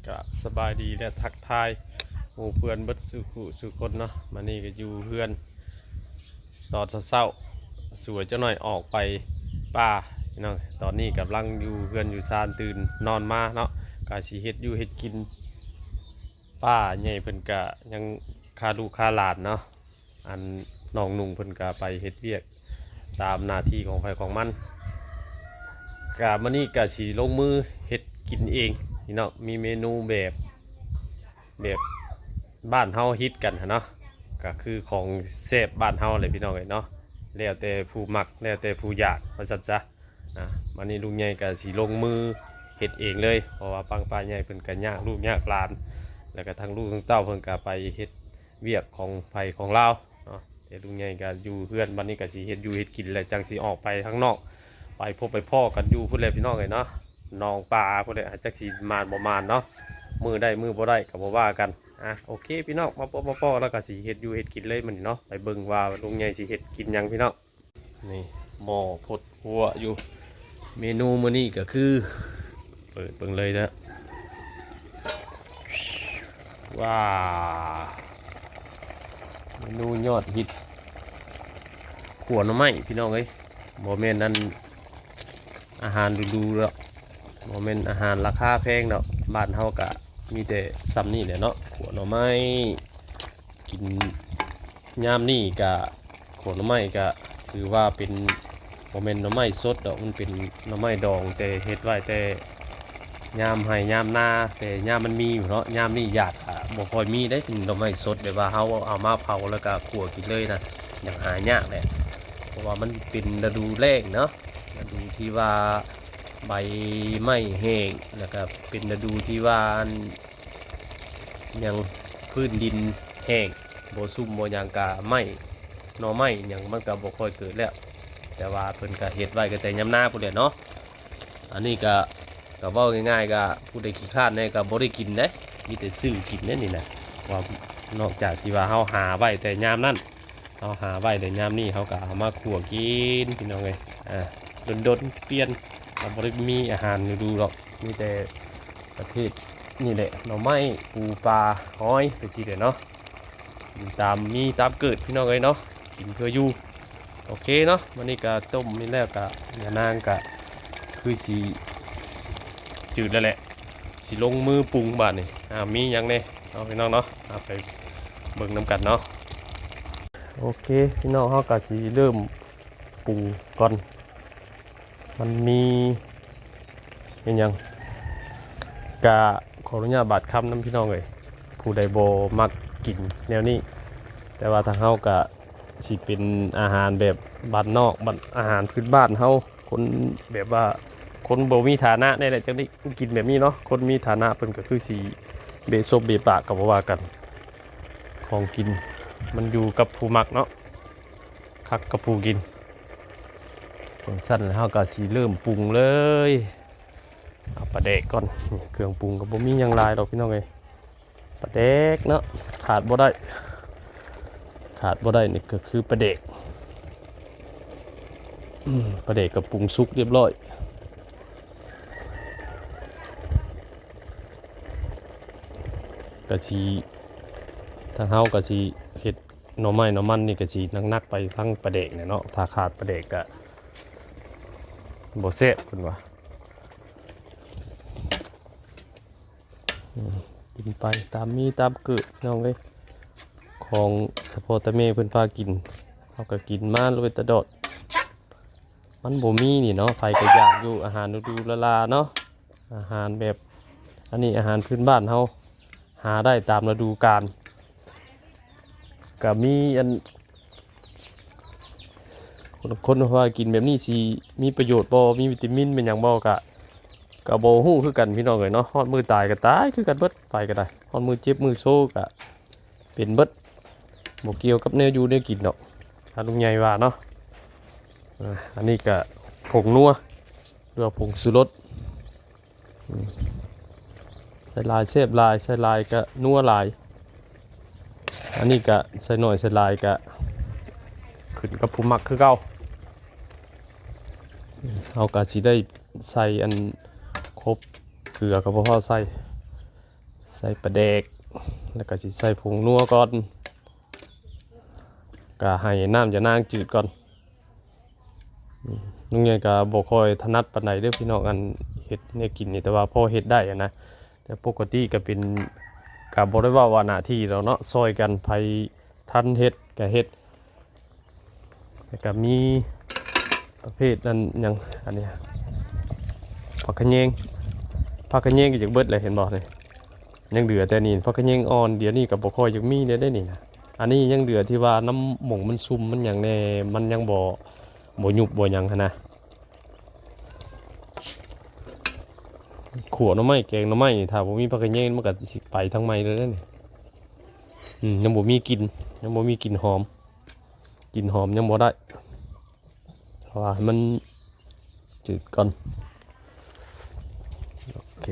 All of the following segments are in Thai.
ก็สบายดีและทักทายหมู่เพื่อนเบิดสู่คนเนาะมานี่ก็อยู่เพื่อนตอนเช้าสวยเจ้าหน่อยออกไปป่าพี่น้องตอนนี้กำลังอยู่เพื่อนอยู่ซานตื่นนอนมาเนาะกาสิเฮ็ดอยู่เฮ็ดกินป้าใหญ่เพิ่นก็ยังคาลูกคาหลานเนาะอันน้องนุ่งเพิ่นก็ไปเฮ็ดเวียกตามหน้าที่ของใครของมันกะมื้อนี้ก็สิลงมือเฮ็ดกินเองพี่น้องมีเมนูแบบบ้านเฮาฮิตกันเนาะก็คือของแซ่บบ้านเฮาเลยพี่น้องเอ้ยเนาะแล้วแต่ผู้มักแล้วแต่ผู้อยากว่าซั่นซะนะวันนี้ลุงใหญ่ก็สิลงมือเฮ็ดเองเลยเพราะว่าปังป้าใหญ่เพิ่นก็ยากลูกยากหลานแล้วก็ทั้งลูกทั้งเต้าเพิ่นก็ไปเฮ็ดเวียกของไผของเราเนาะแต่ลุงใหญ่ก็อยู่เพื่อนวันนี้ก็สิเฮ็ดอยู่เฮ็ดกินแล้วจังสิออกไปข้างนอกไปพบไปพ่อกันอยู่พุ่นแหละพี่น้องเอ้ยเนาะน้องปลาพุ่นแหละจักสิมาบ่มาเนาะมือได้มือบ่ได้ก็บ่ว่ากันโอเคพี่น้องมาพ่อแล้วก็สิเฮ็ดอยู่เฮ็ดกินเลยมันเนาะไปเบิ่งว่าลุงใหญ่สิเฮ็ดกินหยังพี่น้องนี่หม้อพดหัวอยู่เมนูมื้อนี้ก็คือเปิดเบิ่งเลยนะว้าเมนูยอดฮิตขัวหน่อไม้พี่น้องเอ้ยบ่แม่นนั่นอาหารดูๆแล้วบ่แม่นอาหารราคาแพงดอกบ้านเฮาก็มีแต่ซ้ำนี่แหละเนาะขัวหน่อไม้กินยามนี่ก็ขัวหน่อไม้ก็ถือว่าเป็นบ่แม่นหน่อไม้สดดอกมันเป็นหน่อไม้ดองแต่เฮ็ดไว้แต่ยามให้ยามนาแต่ยามมันมีอยู่เนาะยามนี่ญาติบ่ค่อยมีได้เป็นหน่อไม้สดแบบว่าเฮาเอามาเผาแล้วก็ขั่วกินเลยนะอย่างหายากแหละเพราะว่ามันเป็นฤดูแล้งเนาะฤดูที่ว่าใบไม้แห้งแล้วก็เป็นฤดูที่ว่ายังพื้นดินแห้งบ่ซุ่มบ่หยังกะไม้หน่อไม้หยังมันก็บ่ค่อยเกิดแล้วแต่ว่าเพิ่นก็เฮ็ดไว้ก็แต่ยามหน้าพุ่นแหละเนาะอันนี้ก็เว้าง่ายๆก็ผู้ใดขี้คร้านเนี่ยก็บ่ได้กินเด้มีแต่ซื้อกินเด้นี่นะว่านอกจากที่ว่าเฮาหาไว้แต่ยามนั้นเฮาหาไว้แต่ยามนี้เฮาก็เอามาคั่วกินพี่น้องเอ้ยดนๆเปลี่ยนก็บ่ได้มีอาหารฤดูหรอกมีแต่ประเภทนี่แหละหน่อไม้ปูปลาหอยไปสิเด้เนาะตามเกิดพี่น้องเอ้ยเนาะกินเพื่ออยู่โอเคเนาะวันนี้ก็ต้มนี่แล้วก็อย่านางก็คือสิจืดแล้วแหละสิลงมือปรุงบาดนี่มีหยังเนี่ยเอาพี่น้องเนาะไปเบิ่งน้ำกันเนาะโอเคพี่น้องเขาก็สิเริ่มปรุงก่อนมันมีเป็นหยังกะขออนุญาตบาดคำน้ำพี่น้องเลยผู้ใดบ่มักกินแนวนี้แต่ว่าทางเฮาก็สิเป็นอาหารแบบบ้านนอกบ้านอาหารพื้นบ้านเฮาคนแบบว่าคนบ่มีฐานะนี่แหละจังได้กินแบบนี้เนาะคนมีฐานะเพิ่นก็คือสิเบะซบเบะปากก็บ่ว่ากันของกินมันอยู่กับผู้มักเนาะคักกับผู้กินจังซั่นแล้วเฮาก็สิเริ่มปรุงเลยเอาปลาแดกก่อนเครื่องปรุงก็บ่มีหยังหลายดอกพี่น้องเอ้ยปลาแดกเนาะขาดบ่ได้นี่ก็คือปลาแดกปลาแดกกับปรุงสุกเรียบร้อยกะสิทางเฮากะสิเฮ็ดหน่อไม้หน่อมันนี่กะสินักๆไปทั้งปลาแดกเนี่ยเนาะถ้าขาดปลาแดกก็บ่แซ่บเพิ่นว่ากินไปตามมีตามเกิดน้องเลยของตะโพตะเมเพิ่นพากินเฮาก็กินมาเลยตะดอดมันบ่มีนี่เนาะไผก็อยากอยู่อาหารฤดูละลาเนาะอาหารแบบอันนี้อาหารพื้นบ้านเฮาหาได้ตามฤดูกาลก็มีอันคนว่ากินแบบนี้สิมีประโยชน์บ่มีวิตามินเป็นหยังบ่ก็บ่ฮู้คือกันพี่น้องเอ้ยเนาะฮอดมือตายก็ตายคือกันเบิดไปก็ได้ฮอดมือเจ็บมือโซก็เป็นเบิดบ่เกี่ยวกับแนวอยู่แนวกินดอกถ้าลุงใหญ่ว่าเนาะอันนี้ก็ผงนัวหรือว่าผงชูรสใส่ลายเสพลายใส่ลายก็นัวลายอันนี้ก็ใส่หน่อยใส่ลายก็ขึ้นกับผู้มักคือเก่าเอาก็สิได้ใส่อันครบเกลือกับพอใส่ ใส่ปลาแดกแล้วก็สิใส่ผงนัวก่อนก็ให้น้ำจะนางจืดก่อนลุงใหญ่ก็บ่ค่อยถนัดปานใดเด้อพี่น้องอันเฮ็ดเนี่ยกินนี่แต่ว่าพอเฮ็ดได้อะนะแต่ปกติก็เป็นก็บ่ได้ว่าหน้าที่เราเนาะซอยกันไผทันเฮ็ดก็เฮ็ดแล้วก็มีประเภทนั้นหยังอันเนี้ยผักขะแยงก็จักเบิดเลยเห็นบ่นี่ยังเหลือแต่นี่ผักขะแยงอ่อนเดี๋ยวนี้ก็บ่ค่อยยังมีได้นี่นะอันนี้ยังเหลือที่ว่าน้ำหม่งมันซุ่มมันหยังแน่มันยังบ่ยุบบ่หยังหันนะขัวหน่อไม้แกงหน่อไม้นี่ถ้าบ่มีผักกระเยงมันก็สิไปทั้งไม้เลยนี่ยังบ่มีกลิ่นหอมยังบ่ได้เพราะว่ามันจืดก่อนโอเค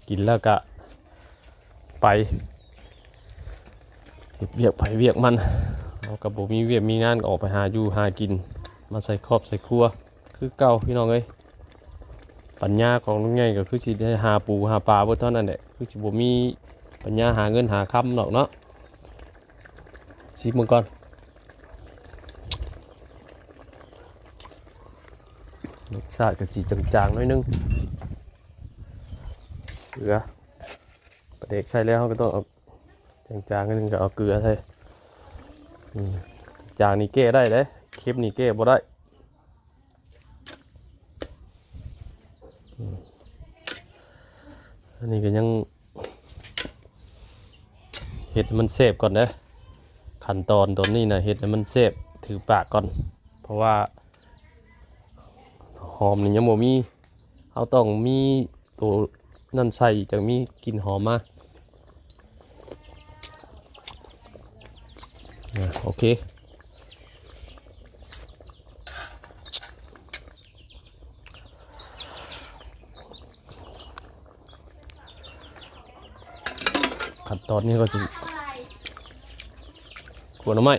กินแล้วก็ไปเวียกไผเวียกมันเอากับบ่มีเวียกมีงานก็ออกไปหาอยู่หากินมาใส่ครอบใส่ครัวคือเก่าพี่น้องเอ้ยปัญญาของลุงใหญ่ก็คือสิได้หาปูหาปลาเบิดเท่านั้นแหละคือสิบ่มีปัญญาหาเงินหาค่ำหรอกเนาะชิมมึงก่อนรสชาติก็สิจางๆหน่อยนึงเกลือปลาเด็กใส่แล้วเขาก็ต้องเอาจางๆนิดนึงก็เอาเกลือใส่จางนี่แก้ได้เด้เค็มนี่แก้บ่ได้อันนี้ก็ยังเห็ดมันเสพก่อนนะขั้นตอนตัวนี้นะเห็ดมันเสพถือปากก่อนเพราะว่าหอมนี่ยังบ่มีเขาต้องมีตัวนั่นใส่จะมีกลิ่นหอมมาโอเคขั้นตอนนี้ก็จะขวดน้ำไม้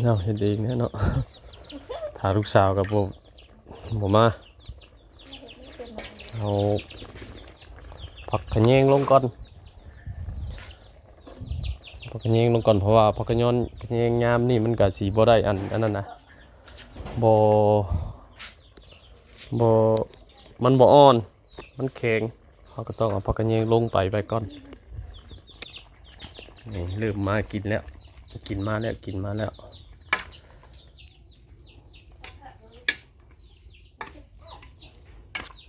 เนาะเห็นเองเนาะถ้าลูกสาวกับผมมาเอาผักขะแยงลงก่อนเพราะว่าผักขะแยงยามนี่มันก็สีบ่ได้อันนั้นนะบ่มันบ่อ่อนมันแข็งเขาก็ต้องเอาผักกระเยงลงไปก่อนนี่เริ่มมากินแล้ว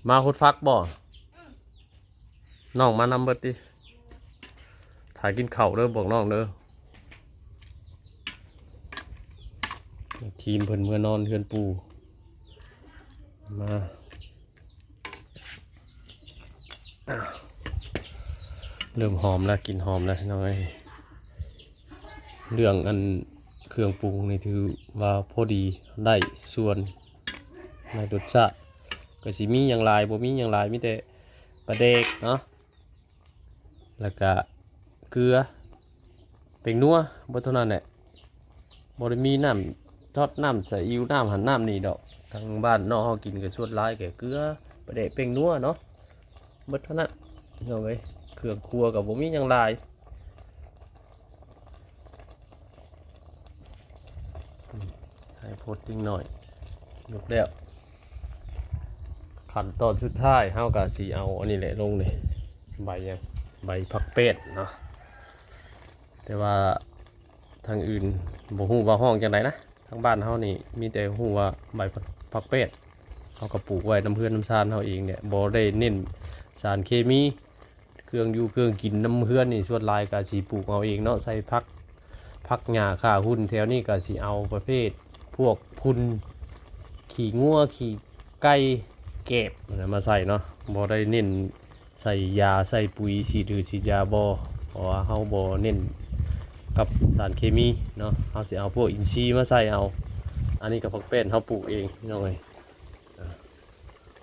มาคุดฟักบ่น้องมานำเบิดดิถ่ายกินข้าวเด้อบอกน้องเด้อคีมเพิ่นเมื่อนอนเฮือนปูมาเริ่มหอมแล้วกลิ่นหอมแล้วน้อยเรื่องอันเครื่องปรุงนี่ถือว่าพอดีได้ส่วนในรสชาติก็สิมีอย่างไรบ่มีอย่างไรมีแต่ปลาแดกเนาะแล้วก็เกลือเป็นนัวบ่เท่านั้นแหละบ่ได้มีน้ำทอดน้ำใส่อิ๊วน้ำหั่นน้ำนี่ดอกทางบ้านนอกเฮากินก็ส่วนหลายแก่เกลือปลาแดกเป็นนัวเนาะหมดเท่านั้นเอาไว้เครื่องครัวกับบ่มีอย่างไรให้โพดติ้งหน่อยยกแล้วขั้นตอนสุดท้ายเฮาก็สิเอาอันนี้แหละลงเลยใบผักเป็ดเนาะแต่ว่าทางอื่นบ่ฮู้ว่าห้องจังไดนะทางบ้านเฮานี่มีแต่ฮู้ว่าใบผักเป็ดเฮาก็ปลูกไว้น้ำเพื่อนน้ำชานเฮาเองเนี่ยบ่ได้เน้นสารเคมีเครื่องอยู่เครื่องกินน้ำเพื่อนนี่ส่วนหลายก็สิปลูกเอาเองเนาะใส่ผักหญ้าค่าหุ่นแถวนี้ก็สิเอาประเภทพวกพุ่นขี้งัวขี้ไก่เก็บมาใส่เนาะบ่ได้เน้นใส่ยาใส่ปุ๋ยฉีดยาบ่เพราะว่าเฮาบ่เน้นกับสารเคมีเนาะเฮาสิเอาพวกอินทรีย์มาใส่เอาอันนี้กับผักเป็นเฮาปลูกเองน้องเอ้ย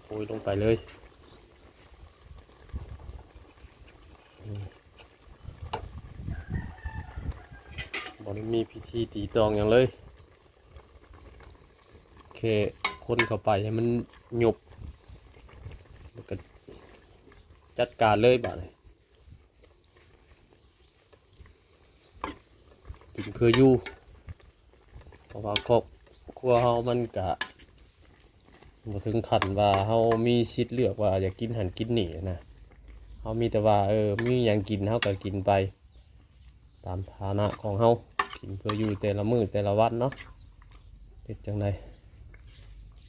โอ้ยลงไปเลยบ่ได้มีพิธีตีตองอย่างเลย แค่คนเข้าไปให้มันหยุบแล้วก็จัดการเลยบัดนี้กินคืออยู่เพราะว่าครอบครัวเฮามันก็บ่ถึงขั้นว่าเฮามีสิทธิ์เลือกว่าอยากกินหันกินนี่นะเฮามีแต่ว่ามีหยังกินเฮาก็กินไปตามฐานะของเฮากินเพื่ออยู่แต่ละมื้อแต่ละวันเนาะเฮ็ดจังได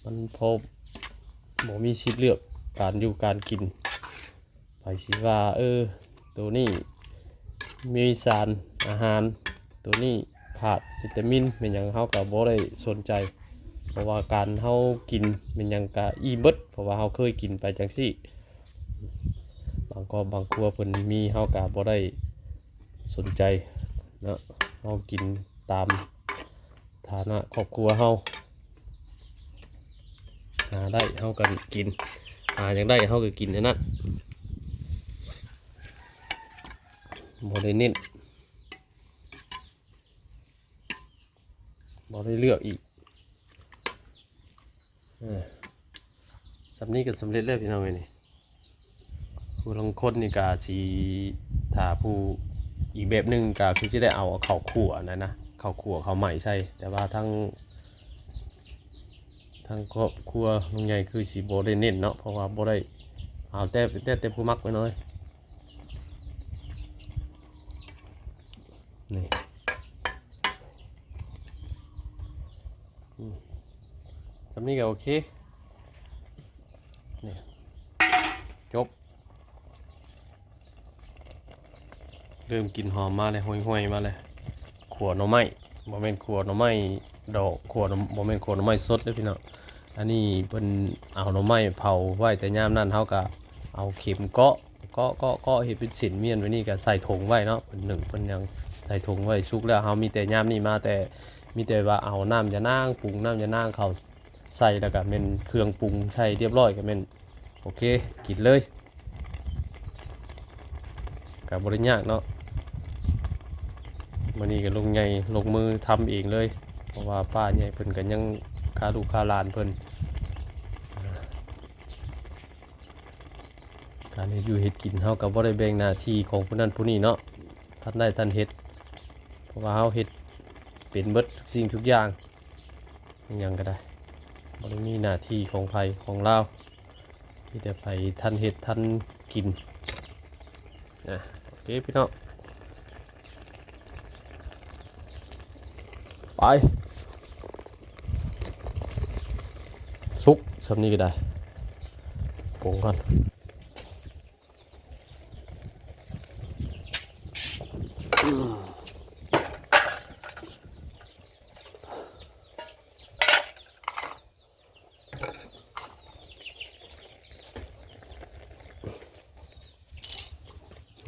มันพอบ่มีสิทธิ์เลือกการอยู่การกินไปสิว่าตัวนี้มีสารอาหารตัวนี้ขาดวิตามินเป็นหยังเฮาก็บ่ได้สนใจเพราะว่าการเฮากินเป็นหยังก็อิ่มเบิดเพราะว่าเฮาเคยกินไปจังซี่บางครัวเพิ่นมีเฮาก็บ่ได้สนใจเนาะเฮากินตามฐานะครอบครัวเฮาหาได้เฮาก็กินหาจังได้เฮาก็กินเท่านั้นบ่ได้เน้นบ่ได้เลือกอีกสำนี้ก็สำเร็จแล้วพี่น้องเอ้ยนี่ผู้ลางคนนี่ก็สิถ้าผู้อีกแบบหนึงก็คือจะได้เอาข้าวคั่วนะข้าวคั่วข้าวใหม่ใช่แต่ว่าทั้งครอบครัวลุงใหญ่คือสิบ่ได้เน้นเนาะเพราะว่าบ่ได้เอาแต่ผู้มักไปหน่อยนี่สำนี้ก็โอเคนี่จบเริ่มกินหอมมาเลยห่วยๆมาเลยขัวหน่อไม้บ่แม่นขัวหน่อไม้ดอกขัวบ่แม่นขัวหน่อไม้สดเด้อพี่น้องอันนี้เพิ่นเอาหน่อไม้เผาไว้แต่ยามนั้นเฮาก็เอาเข็มเกาะเฮ็ดเป็นเส้นเมียนไว้นี่ก็ใส่ถุงไว้เนาะเพิ่นนึ่งเพิ่นยังใส่ถุงไว้สุกแล้วเฮามีแต่ยามนี้มาแต่มีแต่ว่าเอาน้ำยานางปรุงน้ำยานางเข้าใส่แล้วก็แม่นเครื่องปรุงใส่เรียบร้อยก็แม่นโอเคกินเลยก็บ่ได้ยากเนาะมื้อนี้ก็ลงใหญ่ลงมือทำเองเลยเพราะว่าป้าใหญ่เพิ่นก็ยังคาลูกคาหลานเพิ่นการเฮ็ดอยู่เฮ็ดกินเฮาก็บ่ได้แบ่งหน้าที่ของผู้นั้นผู้นี้เนาะท่านได้ท่านเฮ็ดเพราะว่าเฮาเฮ็ดเป็นเบิดทุกสิ่งทุกอย่างอิหยังก็ได้บ่ได้มีหน้าที่ของไผของเรามีแต่ไผท่านเฮ็ดท่านกินโอเคพี่น้องไปซุกสำนี้ก็ได้ปรุงก่อน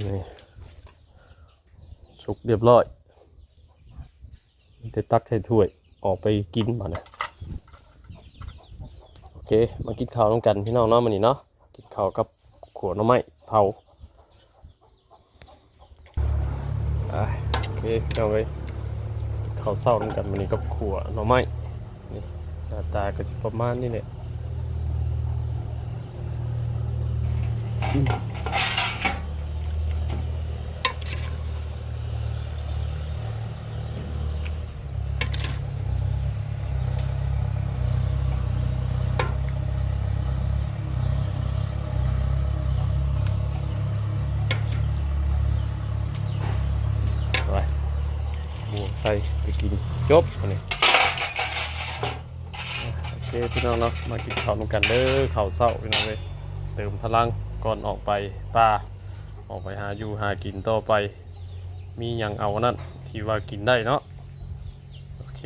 นี่สุกเรียบร้อยจะตักใส่ถ้วยออกไปกินมาเนี่ยโอเคมากินข้าวน้ำกันพี่น้องเนาะมื้อนี้เนาะกินข้าวกับขัวหน่อไม้เผาโอเคเอาไว้ข้าวเช้าน้ำกันมื้อนี้กับขัวหน่อไม้นี่หน้าตาก็สิประมาณนี้แหละบวกใส่ไปกินจบอันนี้โอเคพี่น้องเนาะมากินข้าวกันเด้อข้าวเช้าพี่น้องเลยเติมพลังก่อนออกไปป่าออกไปหาอยู่หากินต่อไปมีอย่างเอานั่นที่ว่ากินได้เนาะโอเค